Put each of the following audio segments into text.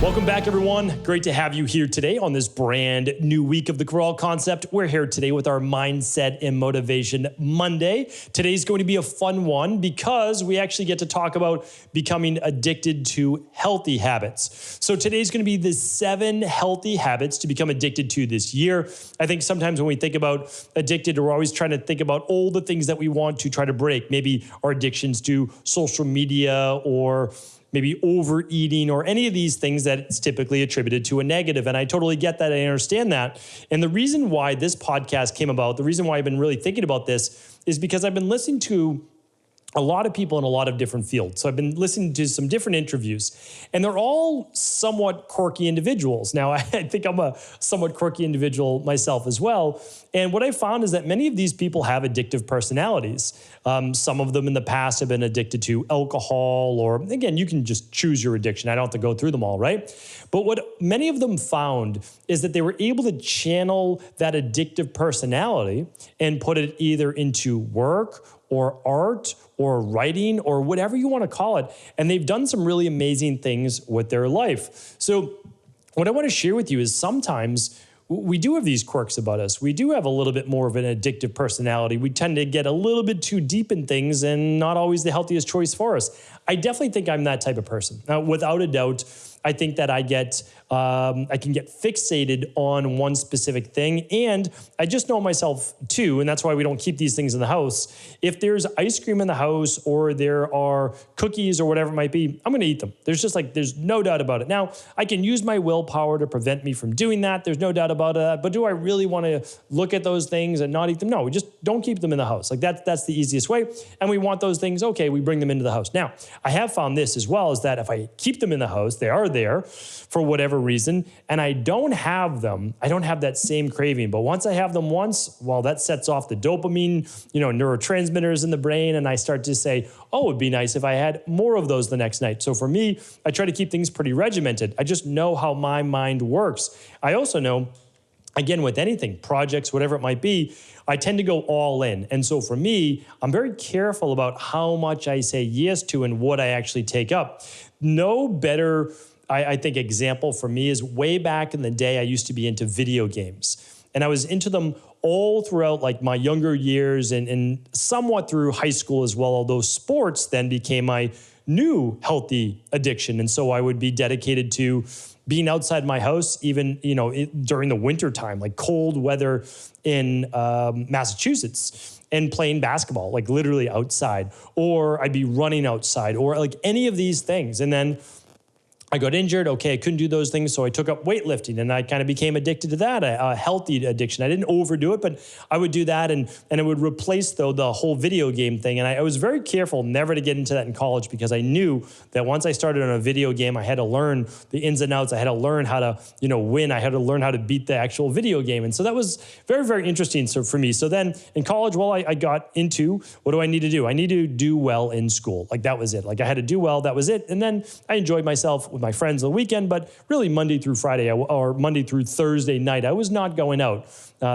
Welcome back, everyone. Great to have you here today on this brand new week of the Cabral Concept. We're here today with our Mindset and Motivation Monday. Today's going to be a fun one because we actually get to talk about becoming addicted to healthy habits. So today's going to be the 7 healthy habits to become addicted to this year. I think sometimes when we think about addicted, we're always trying to think about all the things that we want to try to break. Maybe our addictions to social media or maybe overeating or any of these things that it's typically attributed to a negative. And I totally get that. I understand that. And the reason why this podcast came about, the reason why I've been really thinking about this is because I've been listening to a lot of people in a lot of different fields. So I've been listening to some different interviews, and they're all somewhat quirky individuals. Now, I think I'm a somewhat quirky individual myself as well. And what I found is that many of these people have addictive personalities. Some of them in the past have been addicted to alcohol, or again, you can just choose your addiction. I don't have to go through them all, right? But what many of them found is that they were able to channel that addictive personality and put it either into work or art or writing or whatever you want to call it. And they've done some really amazing things with their life. So what I want to share with you is sometimes we do have these quirks about us. We do have a little bit more of an addictive personality. We tend to get a little bit too deep in things and not always the healthiest choice for us. I definitely think I'm that type of person. Now, without a doubt, I think that I can get fixated on one specific thing. And I just know myself too, and that's why we don't keep these things in the house. If there's ice cream in the house or there are cookies or whatever it might be, I'm gonna eat them. There's no doubt about it. Now, I can use my willpower to prevent me from doing that. There's no doubt about it. But do I really wanna look at those things and not eat them? No, we just don't keep them in the house. Like that's the easiest way. And we want those things, okay, we bring them into the house. Now, I have found this as well, is that if I keep them in the house, they are there for whatever reason, and I don't have them, I don't have that same craving. But once I have them once, well, that sets off the dopamine, neurotransmitters in the brain, and I start to say, oh, it'd be nice if I had more of those the next night. So for me, I try to keep things pretty regimented. I just know how my mind works. I also know, again, with anything, projects, whatever it might be, I tend to go all in. And so for me, I'm very careful about how much I say yes to and what I actually take up. No better, I think, example for me is way back in the day, I used to be into video games. And I was into them all throughout like my younger years and somewhat through high school as well, although sports then became my new healthy addiction. And so I would be dedicated to being outside my house, even during the winter time, like cold weather in Massachusetts, and playing basketball, like literally outside, or I'd be running outside, or like any of these things. And then I got injured. Okay, I couldn't do those things, so I took up weightlifting, and I kind of became addicted to that, a healthy addiction. I didn't overdo it, but I would do that, and it would replace, though, the whole video game thing. And I was very careful never to get into that in college because I knew that once I started on a video game, I had to learn the ins and outs. I had to learn how to, win. I had to learn how to beat the actual video game. And so that was very, very interesting for me. So then in college, well, I got into, what do I need to do? I need to do well in school. Like that was it. Like I had to do well. That was it. And then I enjoyed myself with my friends on the weekend, but really Monday through Friday or Monday through Thursday night, I was not going out.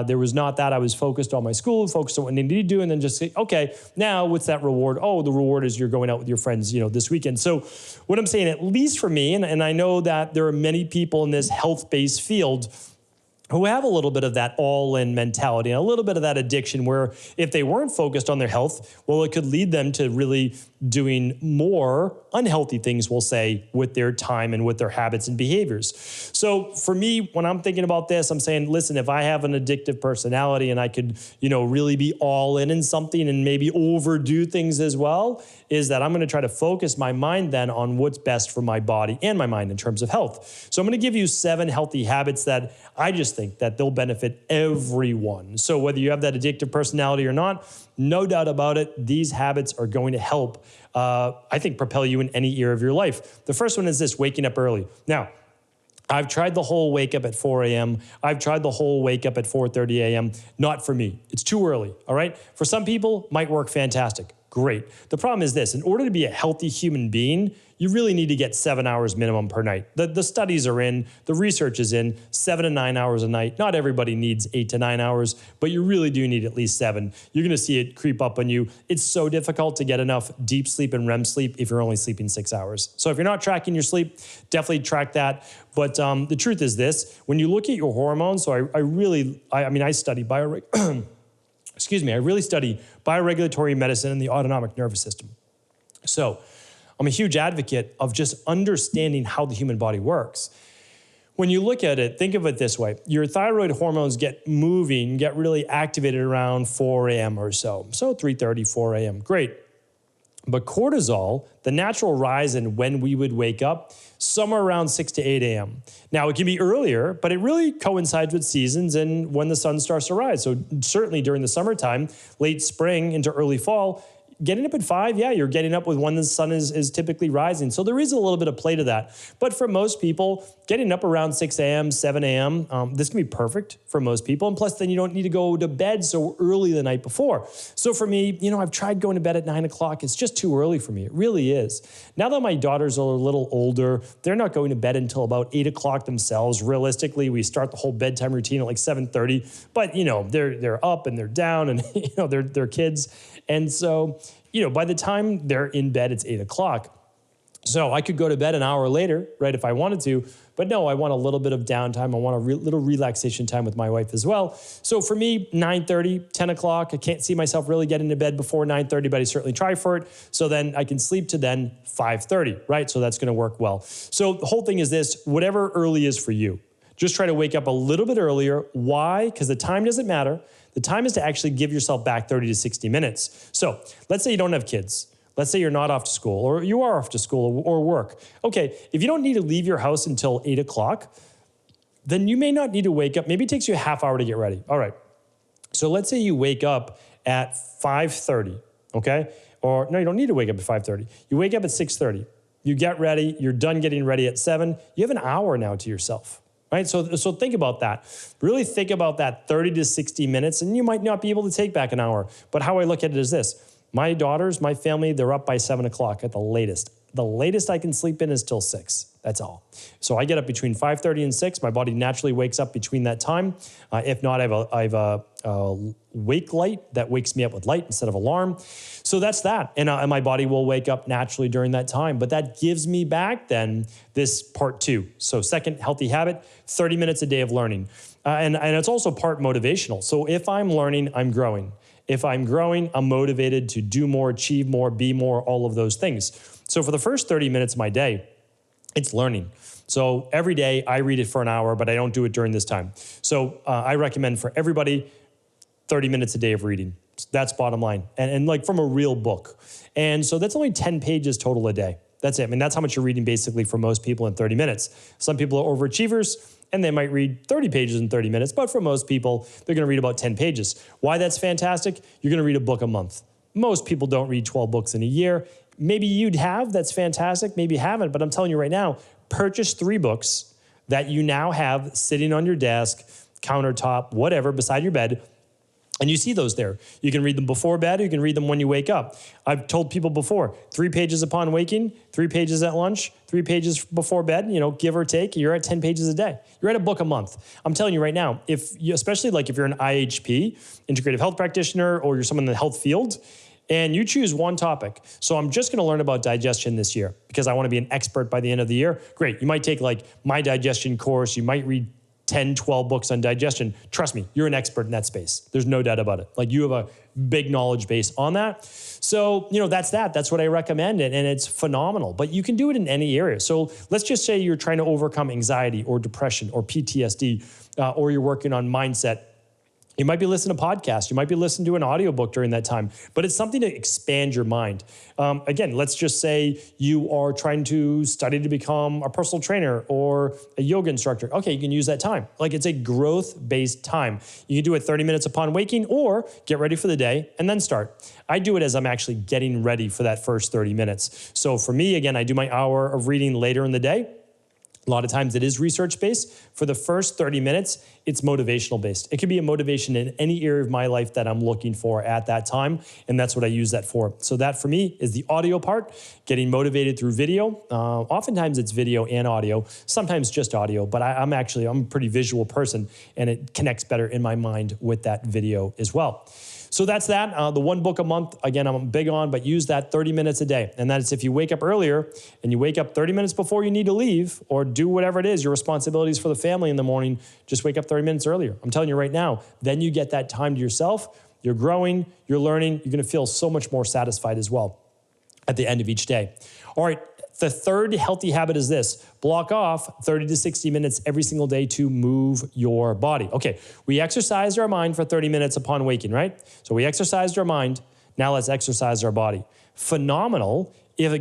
There was not that. I was focused on my school, focused on what I needed to do, and then just say, okay, now what's that reward? Oh, the reward is you're going out with your friends, this weekend. So what I'm saying, at least for me, and I know that there are many people in this health-based field who have a little bit of that all-in mentality and a little bit of that addiction where if they weren't focused on their health, well, it could lead them to really doing more unhealthy things, we'll say, with their time and with their habits and behaviors. So for me, when I'm thinking about this, I'm saying, listen, if I have an addictive personality and I could, really be all in something and maybe overdo things as well, is that I'm going to try to focus my mind then on what's best for my body and my mind in terms of health. So I'm going to give you 7 healthy habits that I just think that they'll benefit everyone. So whether you have that addictive personality or not, no doubt about it, these habits are going to help, I think, propel you in any area of your life. The first one is this: waking up early. Now, I've tried the whole wake up at 4 a.m. I've tried the whole wake up at 4:30 a.m. Not for me. It's too early, all right? For some people, might work fantastic. Great. The problem is this: in order to be a healthy human being, you really need to get 7 hours minimum per night. The studies are in, the research is in, 7 to 9 hours a night. Not everybody needs 8 to 9 hours, but you really do need at least 7. You're gonna see it creep up on you. It's so difficult to get enough deep sleep and REM sleep if you're only sleeping 6 hours. So if you're not tracking your sleep, definitely track that. But the truth is this: when you look at your hormones, so I study I really study bioregulatory medicine and the autonomic nervous system. So I'm a huge advocate of just understanding how the human body works. When you look at it, think of it this way. Your thyroid hormones get really activated around 4 a.m. or so. So 3:30, 4 a.m., great. But cortisol, the natural rise in when we would wake up, somewhere around 6 to 8 a.m. Now, it can be earlier, but it really coincides with seasons and when the sun starts to rise. So certainly during the summertime, late spring into early fall, getting up at 5, yeah, you're getting up with when the sun is typically rising. So there is a little bit of play to that. But for most people, getting up around 6 a.m., 7 a.m., this can be perfect for most people. And plus, then you don't need to go to bed so early the night before. So for me, I've tried going to bed at 9 o'clock. It's just too early for me. It really is. Now that my daughters are a little older, they're not going to bed until about 8 o'clock themselves. Realistically, we start the whole bedtime routine at like 7:30. But, they're up and they're down and, they're kids. And so, by the time they're in bed, it's 8 o'clock. So I could go to bed an hour later, right, if I wanted to. But no, I want a little bit of downtime. I want a little relaxation time with my wife as well. So for me, 9:30, 10 o'clock, I can't see myself really getting to bed before 9:30, but I certainly try for it. So then I can sleep to then 5:30, right? So that's going to work well. So the whole thing is this: whatever early is for you, just try to wake up a little bit earlier. Why? Because the time doesn't matter. The time is to actually give yourself back 30 to 60 minutes. So let's say you don't have kids. Let's say you're not off to school, or you are off to school or work. Okay, if you don't need to leave your house until 8 o'clock, then you may not need to wake up. Maybe it takes you a half hour to get ready. All right. So let's say you wake up at 5:30, okay? Or no, you don't need to wake up at 5:30. You wake up at 6:30. You get ready. You're done getting ready at 7. You have an hour now to yourself. Right? So think about that. Really think about that 30 to 60 minutes, and you might not be able to take back an hour. But how I look at it is this: my daughters, my family, they're up by 7 o'clock at the latest. The latest I can sleep in is till 6. That's all. So I get up between 5:30 and 6. My body naturally wakes up between that time. If not, I have a wake light that wakes me up with light instead of alarm. So that's that. And my body will wake up naturally during that time. But that gives me back then this part 2. So second healthy habit, 30 minutes a day of learning. And it's also part motivational. So if I'm learning, I'm growing. If I'm growing, I'm motivated to do more, achieve more, be more, all of those things. So for the first 30 minutes of my day, it's learning. So every day I read it for an hour, but I don't do it during this time. So I recommend for everybody 30 minutes a day of reading. That's bottom line. And like from a real book. And so that's only 10 pages total a day. That's it. I mean, that's how much you're reading basically for most people in 30 minutes. Some people are overachievers and they might read 30 pages in 30 minutes, but for most people, they're going to read about 10 pages. Why that's fantastic? You're going to read a book a month. Most people don't read 12 books in a year. Maybe you'd have, that's fantastic. Maybe you haven't, but I'm telling you right now, purchase 3 books that you now have sitting on your desk, countertop, whatever, beside your bed. And you see those there. You can read them before bed, or you can read them when you wake up. I've told people before, 3 pages upon waking, 3 pages at lunch, 3 pages before bed, give or take, you're at 10 pages a day. You're at a book a month. I'm telling you right now, especially like if you're an IHP, integrative health practitioner, or you're someone in the health field, and you choose one topic. So I'm just going to learn about digestion this year because I want to be an expert by the end of the year. Great. You might take like my digestion course. You might read 10, 12 books on digestion. Trust me, you're an expert in that space. There's no doubt about it. Like you have a big knowledge base on that. So, that's that. That's what I recommend. And it's phenomenal, but you can do it in any area. So let's just say you're trying to overcome anxiety or depression or PTSD, or you're working on mindset. You might be listening to podcasts. You might be listening to an audiobook during that time, but it's something to expand your mind. Again, let's just say you are trying to study to become a personal trainer or a yoga instructor. Okay, you can use that time. Like it's a growth-based time. You can do it 30 minutes upon waking or get ready for the day and then start. I do it as I'm actually getting ready for that first 30 minutes. So for me, again, I do my hour of reading later in the day. A lot of times it is research-based. For the first 30 minutes, it's motivational-based. It could be a motivation in any area of my life that I'm looking for at that time, and that's what I use that for. So that for me is the audio part, getting motivated through video. Oftentimes it's video and audio, sometimes just audio, but I'm a pretty visual person, and it connects better in my mind with that video as well. So that's that. The one book a month, again, I'm big on, but use that 30 minutes a day. And that's if you wake up earlier and you wake up 30 minutes before you need to leave or do whatever it is, your responsibilities for the family in the morning, just wake up 30 minutes earlier. I'm telling you right now, then you get that time to yourself. You're growing, you're learning, you're going to feel so much more satisfied as well at the end of each day. All right. The third healthy habit is this: block off 30 to 60 minutes every single day to move your body. Okay, we exercised our mind for 30 minutes upon waking, right? So we exercised our mind. Now let's exercise our body. Phenomenal if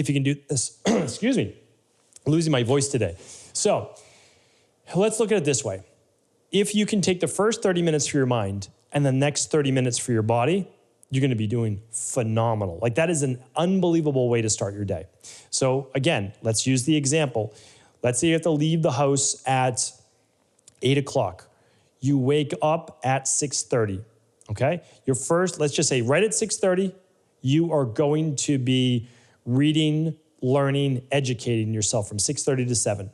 you can do this. Excuse me, losing my voice today. So let's look at it this way. If you can take the first 30 minutes for your mind and the next 30 minutes for your body, you're going to be doing phenomenal. Like, that is an unbelievable way to start your day. So again, let's use the example. Let's say you have to leave the house at 8 o'clock. You wake up at 6:30, okay? Let's just say right at 6:30, you are going to be reading, learning, educating yourself from 6:30 to 7.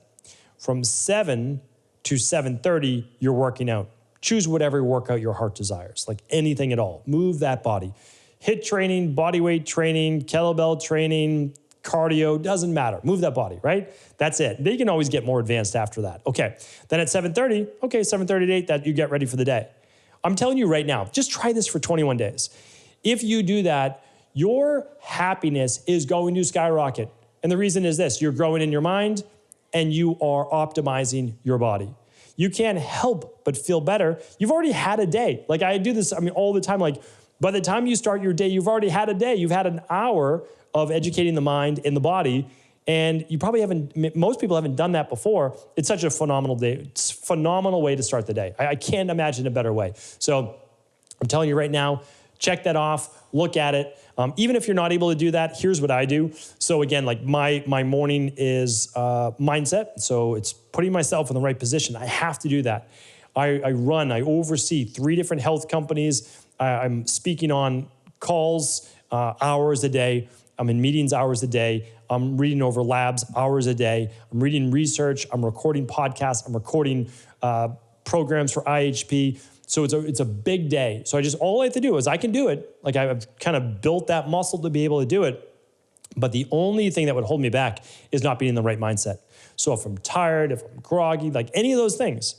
From 7 to 7:30, you're working out. Choose whatever workout your heart desires, like anything at all. Move that body. HIIT training, body weight training, kettlebell training, cardio, doesn't matter. Move that body, right? That's it. Then you can always get more advanced after that. Okay, then at 7:30, 7:30 to 8, that you get ready for the day. I'm telling you right now, just try this for 21 days. If you do that, your happiness is going to skyrocket. And the reason is this: you're growing in your mind and you are optimizing your body. You can't help but feel better. You've already had a day. Like, I do this, all the time. Like, by the time you start your day, you've already had a day. You've had an hour of educating the mind and the body. And you probably most people haven't done that before. It's such a phenomenal day. It's a phenomenal way to start the day. I can't imagine a better way. So I'm telling you right now, check that off, look at it. Even if you're not able to do that, here's what I do. So again, like my morning is mindset. So it's putting myself in the right position. I have to do that. I oversee 3 different health companies. I'm speaking on calls hours a day. I'm in meetings hours a day. I'm reading over labs hours a day. I'm reading research. I'm recording podcasts. I'm recording programs for IHP. So it's a big day. So all I have to do is I can do it. Like, I've kind of built that muscle to be able to do it. But the only thing that would hold me back is not being in the right mindset. So if I'm tired, if I'm groggy, like any of those things,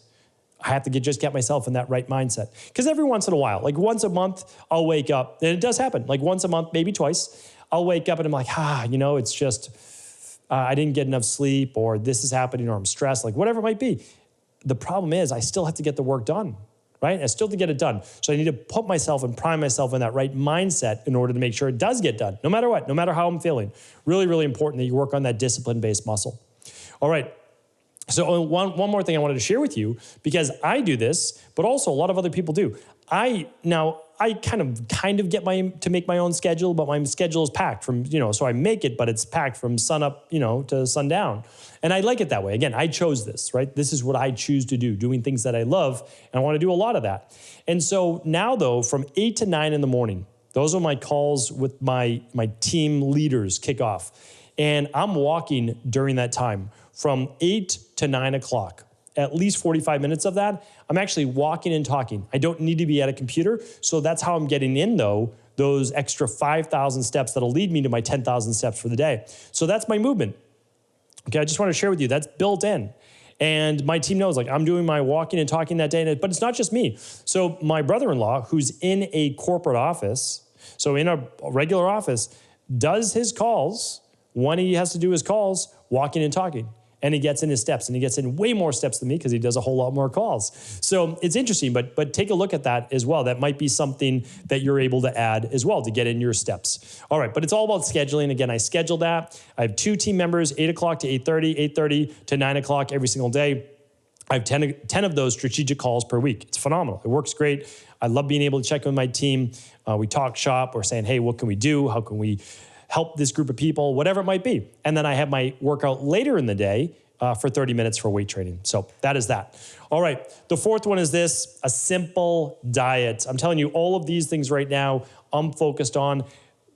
I have to just get myself in that right mindset. Because every once in a while, like once a month, I'll wake up, and it does happen, like once a month, maybe twice, I'll wake up and I'm like, it's just, I didn't get enough sleep, or this is happening, or I'm stressed, like whatever it might be. The problem is I still have to get the work done, right? I still have to get it done. So I need to put myself and prime myself in that right mindset in order to make sure it does get done, no matter what, no matter how I'm feeling. Really, really important that you work on that discipline-based muscle. All right. So one more thing I wanted to share with you, because I do this, but also a lot of other people do. I kind of get to make my own schedule, but my schedule is packed from, so I make it, but it's packed from sun up, to sundown. And I like it that way. Again, I chose this, right? This is what I choose to do, doing things that I love. And I want to do a lot of that. And so now though, from 8 to 9 in the morning, those are my calls with my team leaders kick off. And I'm walking during that time from 8 to 9 o'clock. At least 45 minutes of that, I'm actually walking and talking. I don't need to be at a computer. So that's how I'm getting in, though, those extra 5,000 steps that'll lead me to my 10,000 steps for the day. So that's my movement. Okay, I just want to share with you, that's built in. And my team knows, like, I'm doing my walking and talking that day, but it's not just me. So my brother-in-law, who's in a corporate office, so in a regular office, does his calls when he has to do his calls, walking and talking. And he gets in his steps, and he gets in way more steps than me because he does a whole lot more calls. So it's interesting, but take a look at that as well. That might be something that you're able to add as well to get in your steps. All right, but it's all about scheduling. Again, I schedule that. I have 2 team members, 8 o'clock to 8:30, 8:30 to 9 o'clock every single day. I have 10 of those strategic calls per week. It's phenomenal. It works great. I love being able to check in with my team. We talk shop. We're saying, hey, what can we do? How can we help this group of people, whatever it might be. And then I have my workout later in the day, for 30 minutes for weight training. So that is that. All right. The fourth one is this, a simple diet. I'm telling you, all of these things right now I'm focused on.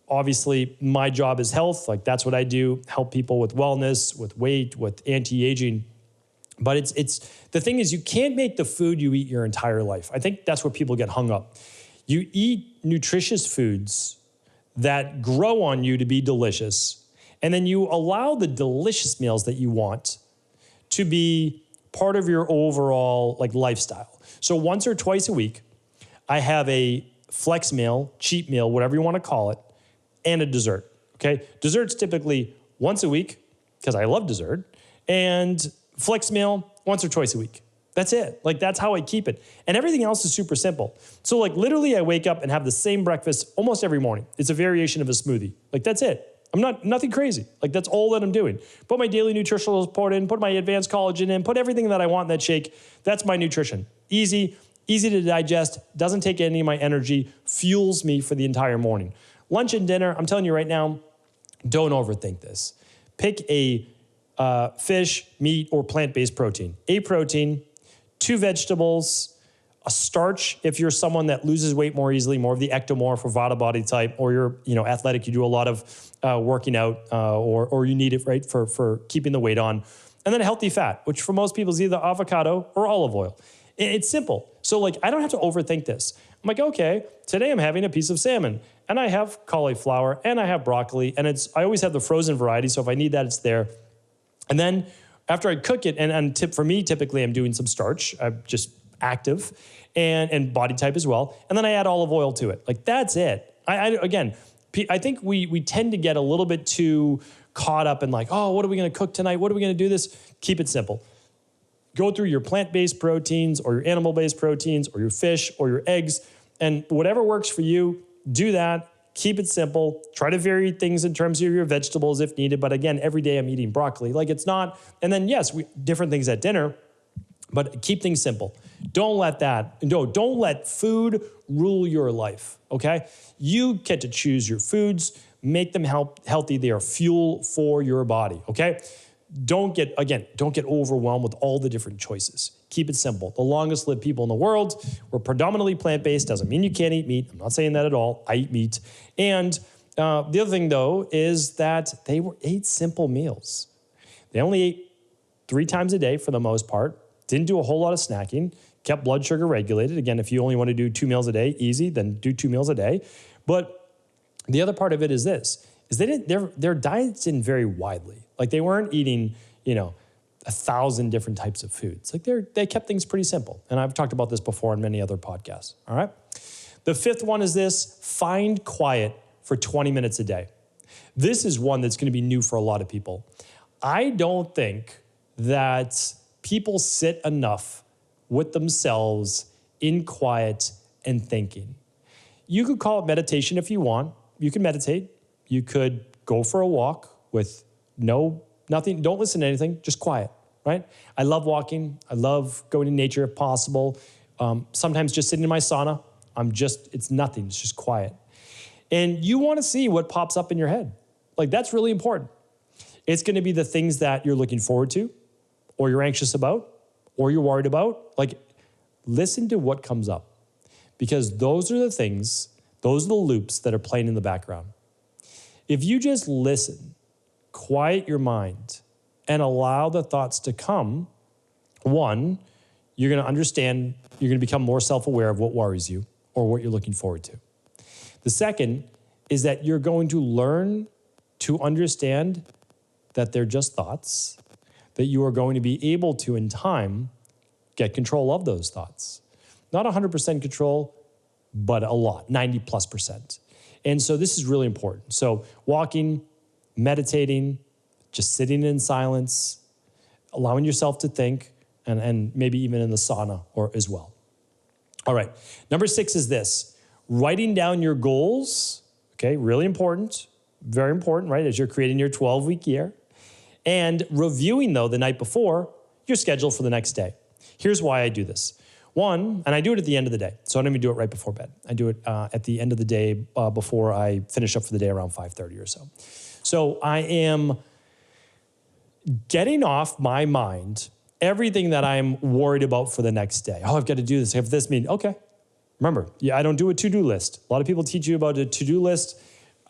Obviously, my job is health. Like that's what I do, help people with wellness, with weight, with anti-aging. But it's the thing is you can't make the food you eat your entire life. I think that's where people get hung up. You eat nutritious foods that grow on you to be delicious, and then you allow the delicious meals that you want to be part of your overall like lifestyle. So once or twice a week, I have a flex meal, cheat meal, whatever you want to call it, and a dessert, okay? Dessert's typically once a week, because I love dessert, and flex meal once or twice a week. That's it. Like that's how I keep it. And everything else is super simple. So like literally I wake up and have the same breakfast almost every morning. It's a variation of a smoothie. Like that's it. I'm nothing crazy. Like that's all that I'm doing. Put my daily nutritional support in, put my advanced collagen in, put everything that I want in that shake. That's my nutrition. Easy to digest, doesn't take any of my energy, fuels me for the entire morning. Lunch and dinner, I'm telling you right now, don't overthink this. Pick a fish, meat, or plant-based protein. A protein, 2 vegetables, a starch if you're someone that loses weight more easily, more of the ectomorph or Vata body type, or you're athletic, you do a lot of working out, or you need it, right, for keeping the weight on. And then a healthy fat, which for most people is either avocado or olive oil. It's simple. So like, I don't have to overthink this. I'm like, okay, today I'm having a piece of salmon, and I have cauliflower, and I have broccoli, and I always have the frozen variety, so if I need that, it's there. And then after I cook it, and tip for me, typically I'm doing some starch, I'm just active, and body type as well, and then I add olive oil to it. Like that's it. Again, I think we tend to get a little bit too caught up in like, oh, what are we gonna cook tonight? What are we gonna do this? Keep it simple. Go through your plant-based proteins or your animal-based proteins or your fish or your eggs, and whatever works for you, do that. Keep it simple. Try to vary things in terms of your vegetables if needed. But again, every day I'm eating broccoli. Like it's not, and then yes, different things at dinner, but keep things simple. Don't let food rule your life, okay? You get to choose your foods, make them healthy. They are fuel for your body, okay? Don't get overwhelmed with all the different choices. Keep it simple. The longest lived people in the world were predominantly plant-based. Doesn't mean you can't eat meat. I'm not saying that at all. I eat meat. And the other thing, though, is that they ate simple meals. They only ate 3 times a day for the most part. Didn't do a whole lot of snacking. Kept blood sugar regulated. Again, if you only want to do 2 meals a day, easy, then do 2 meals a day. But the other part of it is this, is their diets didn't vary widely. Like they weren't eating, 1,000 different types of foods. Like they kept things pretty simple. And I've talked about this before in many other podcasts, all right? The 5th one is this, find quiet for 20 minutes a day. This is one that's gonna be new for a lot of people. I don't think that people sit enough with themselves in quiet and thinking. You could call it meditation if you want. You can meditate. You could go for a walk with nothing, don't listen to anything, just quiet, right? I love walking. I love going to nature if possible. Sometimes just sitting in my sauna. It's nothing, it's just quiet. And you wanna see what pops up in your head. Like that's really important. It's gonna be the things that you're looking forward to, or you're anxious about, or you're worried about. Like listen to what comes up, because those are the things, those are the loops that are playing in the background. If you just listen, quiet your mind, and allow the thoughts to come, one, you're going to understand, you're going to become more self-aware of what worries you or what you're looking forward to. The second is that you're going to learn to understand that they're just thoughts, that you are going to be able to, in time, get control of those thoughts. Not 100% control, but a lot, 90+%. And so this is really important. So walking, meditating, just sitting in silence, allowing yourself to think, and maybe even in the sauna or as well. All right, number 6 is this, writing down your goals, okay, really important, very important, right, as you're creating your 12-week year, and reviewing, though, the night before, your schedule for the next day. Here's why I do this. One, and I do it at the end of the day, so I don't even do it right before bed. I do it at the end of the day before I finish up for the day around 5:30 or so. So I am getting off my mind everything that I'm worried about for the next day. Oh, I've got to do this. I have this meeting. Okay. Remember, I don't do a to-do list. A lot of people teach you about a to-do list.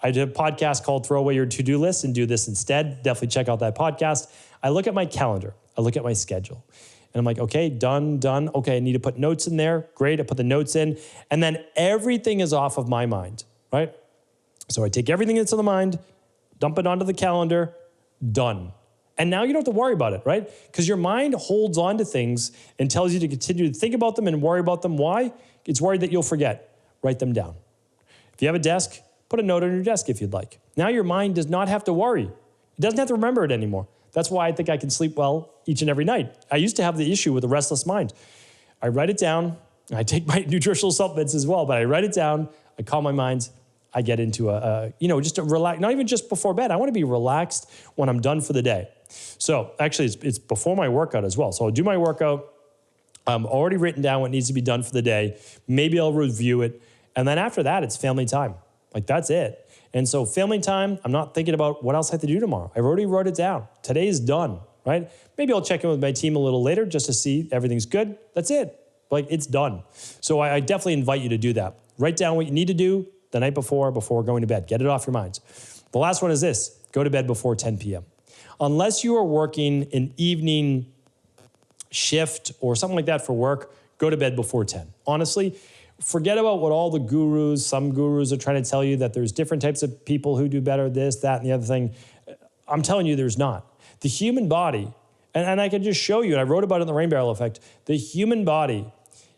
I did a podcast called Throw Away Your To-Do List and Do This Instead. Definitely check out that podcast. I look at my calendar. I look at my schedule. And I'm like, okay, done. Okay, I need to put notes in there. Great, I put the notes in. And then everything is off of my mind, right? So I take everything that's in the mind, dump it onto the calendar, done. And now you don't have to worry about it, right? Because your mind holds on to things and tells you to continue to think about them and worry about them. Why? It's worried that you'll forget. Write them down. If you have a desk, put a note on your desk if you'd like. Now your mind does not have to worry. It doesn't have to remember it anymore. That's why I think I can sleep well each and every night. I used to have the issue with a restless mind. I write it down. I take my nutritional supplements as well, but I write it down. I calm my mind. I get into just a relax, not even just before bed. I want to be relaxed when I'm done for the day. So actually it's before my workout as well. So I'll do my workout. I'm already written down what needs to be done for the day. Maybe I'll review it. And then after that, it's family time. Like that's it. And so family time, I'm not thinking about what else I have to do tomorrow. I already wrote it down. Today's done, right? Maybe I'll check in with my team a little later just to see everything's good. That's it. Like it's done. So I definitely invite you to do that. Write down what you need to do the night before going to bed. Get it off your minds. The last one is this. Go to bed before 10 p.m. Unless you are working an evening shift or something like that for work, go to bed before 10. Honestly, forget about what all the gurus, some gurus are trying to tell you that there's different types of people who do better, this, that, and the other thing. I'm telling you there's not. The human body, and I can just show you, and I wrote about it in the rain barrel effect, the human body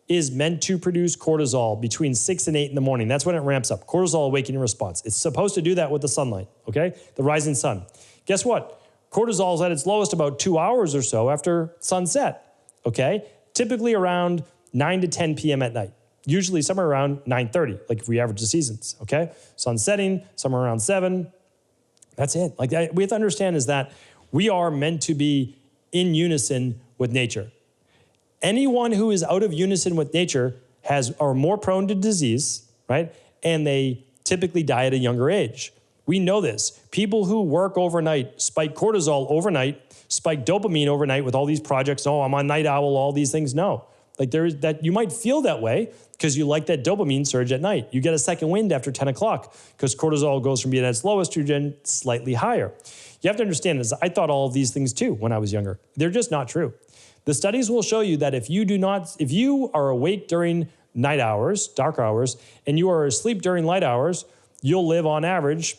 is meant to produce cortisol between 6 and 8 in the morning. That's when it ramps up. Cortisol awakening response. It's supposed to do that with the sunlight, okay? The rising sun. Guess what? Cortisol is at its lowest about 2 hours or so after sunset, okay? Typically around 9 to 10 p.m. at night. Usually somewhere around 9:30, like if we average the seasons, okay? Sun setting, somewhere around 7. That's it. Like we have to understand is that we are meant to be in unison with nature. Anyone who is out of unison with nature are more prone to disease, right? And they typically die at a younger age. We know this. People who work overnight spike cortisol overnight, spike dopamine overnight with all these projects. Oh, I'm a night owl, all these things. No. Like there is that you might feel that way because you like that dopamine surge at night. You get a second wind after 10 o'clock because cortisol goes from being at its lowest to then slightly higher. You have to understand this. I thought all of these things too when I was younger. They're just not true. The studies will show you that if you are awake during night hours, dark hours, and you are asleep during light hours, you'll live on average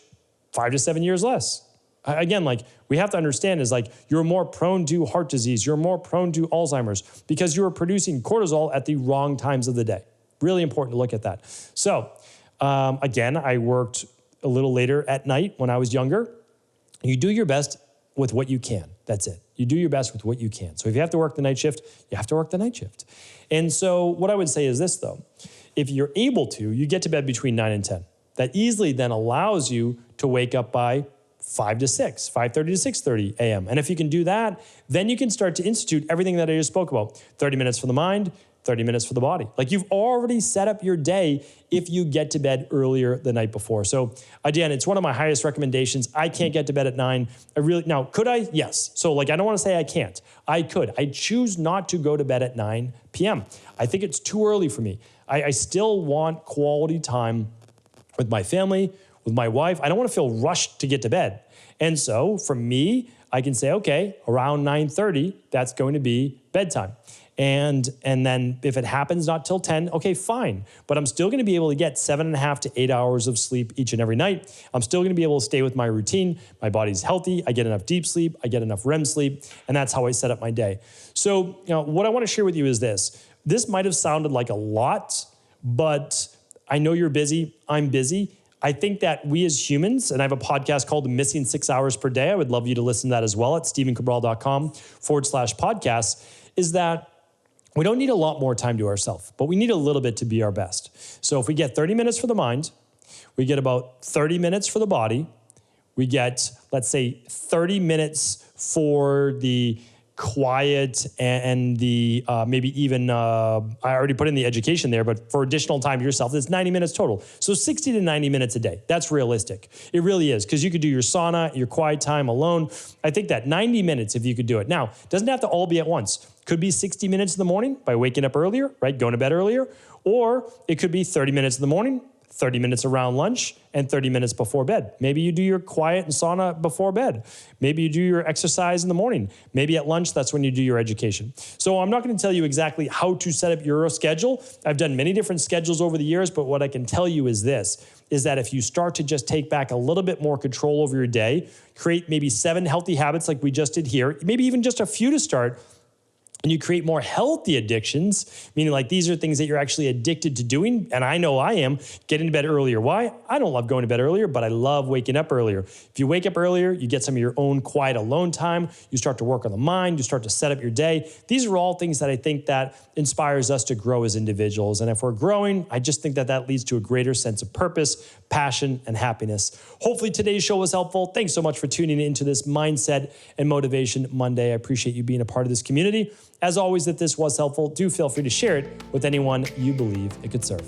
5 to 7 years less. Again, like we have to understand is like you're more prone to heart disease, you're more prone to Alzheimer's because you are producing cortisol at the wrong times of the day. Really important to look at that. So again, I worked a little later at night when I was younger. You do your best with what you can. That's it. You do your best with what you can. So if you have to work the night shift, you have to work the night shift. And so what I would say is this though, if you're able to, you get to bed between 9 and 10. That easily then allows you to wake up by 5 to 6, 5:30 to 6:30 a.m. And if you can do that, then you can start to institute everything that I just spoke about. 30 minutes for the mind, 30 minutes for the body. Like you've already set up your day if you get to bed earlier the night before. So again, it's one of my highest recommendations. I can't get to bed at 9. Now, could I? Yes. So like, I don't want to say I can't. I could. I choose not to go to bed at 9 p.m. I think it's too early for me. I still want quality time with my family, with my wife. I don't want to feel rushed to get to bed. And so for me, I can say, okay, around 9:30, that's going to be bedtime. And then if it happens not till 10, okay, fine. But I'm still going to be able to get 7.5 to 8 hours of sleep each and every night. I'm still going to be able to stay with my routine. My body's healthy. I get enough deep sleep. I get enough REM sleep. And that's how I set up my day. So what I want to share with you is this. This might have sounded like a lot, but I know you're busy. I'm busy. I think that we as humans, and I have a podcast called Missing 6 Hours Per Day. I would love you to listen to that as well at stephencabral.com/podcast, is that we don't need a lot more time to ourselves, but we need a little bit to be our best. So if we get 30 minutes for the mind, we get about 30 minutes for the body, we get, let's say, 30 minutes for the quiet and the maybe even, I already put in the education there, but for additional time to yourself, it's 90 minutes total. So 60 to 90 minutes a day. That's realistic. It really is, because you could do your sauna, your quiet time alone. I think that 90 minutes, if you could do it. Now, it doesn't have to all be at once. Could be 60 minutes in the morning by waking up earlier, right? Going to bed earlier. Or it could be 30 minutes in the morning, 30 minutes around lunch, and 30 minutes before bed. Maybe you do your quiet and sauna before bed. Maybe you do your exercise in the morning. Maybe at lunch, that's when you do your education. So I'm not going to tell you exactly how to set up your schedule. I've done many different schedules over the years, but what I can tell you is this, is that if you start to just take back a little bit more control over your day, create maybe 7 healthy habits like we just did here, maybe even just a few to start, and you create more healthy addictions, meaning like these are things that you're actually addicted to doing. And I know I am. Getting to bed earlier. Why? I don't love going to bed earlier, but I love waking up earlier. If you wake up earlier, you get some of your own quiet alone time. You start to work on the mind. You start to set up your day. These are all things that I think that inspires us to grow as individuals. And if we're growing, I just think that that leads to a greater sense of purpose, passion, and happiness. Hopefully today's show was helpful. Thanks so much for tuning into this Mindset and Motivation Monday. I appreciate you being a part of this community. As always, if this was helpful, do feel free to share it with anyone you believe it could serve.